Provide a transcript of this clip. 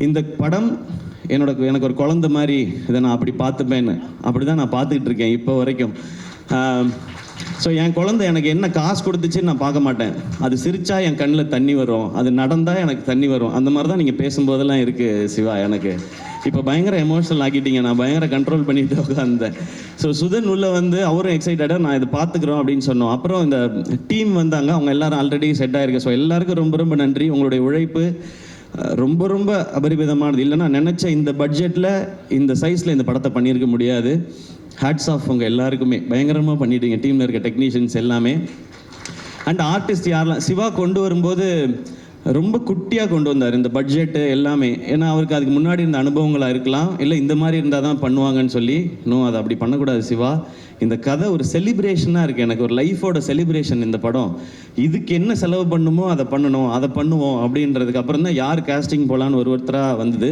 இந்த படம் எனக்கு ஒரு குழந்தை மாதிரி இதை நான் அப்படி பார்த்துப்பேன்னு அப்படி தான் நான் பார்த்துக்கிட்டு இருக்கேன் இப்போ வரைக்கும். ஸோ என் குழந்தை எனக்கு என்ன காசு கொடுத்துச்சுன்னு நான் பார்க்க மாட்டேன். அது சிரிச்சா என் கண்ணில் தண்ணி வரும், அது நடந்தால் எனக்கு தண்ணி வரும். அந்த மாதிரி தான் நீங்கள் பேசும்போதெல்லாம் இருக்குது சிவா. எனக்கு இப்போ பயங்கர எமோஷனல் ஆக்கிட்டீங்க. நான் பயங்கர கண்ட்ரோல் பண்ணிட்டு உட்காந்தேன். ஸோ சுதன் உள்ள வந்து அவரும் எக்ஸைட்டடாக நான் இதை பார்த்துக்குறோம் அப்படின்னு சொன்னோம். அப்புறம் இந்த டீம் வந்தாங்க, அவங்க எல்லாரும் ஆல்ரெடி செட் ஆகிருக்கு. ஸோ எல்லாருக்கும் ரொம்ப ரொம்ப நன்றி. உங்களுடைய உழைப்பு ரொம்ப ரொம்ப அபரிமிதமானது. இல்லைன்னா நினச்ச இந்த பட்ஜெட்டில் இந்த சைஸில் இந்த படத்தை பண்ணியிருக்க முடியாது. ஹேட்ஸ் ஆஃப் உங்கள் எல்லாருக்குமே. பயங்கரமாக பண்ணிட்டீங்க, டீமில் இருக்க டெக்னீஷியன்ஸ் எல்லாமே. அண்ட் ஆர்டிஸ்ட் யாரெல்லாம் சிவா கொண்டு வரும்போது ரொம்ப குட்டியாக கொண்டு வந்தார் இந்த பட்ஜெட்டு எல்லாமே. ஏன்னா அவருக்கு அதுக்கு முன்னாடி இருந்த அனுபவங்களாக இருக்கலாம், இல்லை இந்த மாதிரி இருந்தால் தான் பண்ணுவாங்கன்னு சொல்லி. இன்னும் அதை அப்படி பண்ணக்கூடாது சிவா. இந்த கதை ஒரு செலிப்ரேஷனாக இருக்குது. எனக்கு ஒரு லைஃபோட செலிப்ரேஷன் இந்த படம். இதுக்கு என்ன செலவு பண்ணுமோ அதை பண்ணணும், அதை பண்ணுவோம் அப்படின்றதுக்கு அப்புறம் தான் யார் காஸ்டிங் போகலான்னு ஒருத்தராக வந்தது.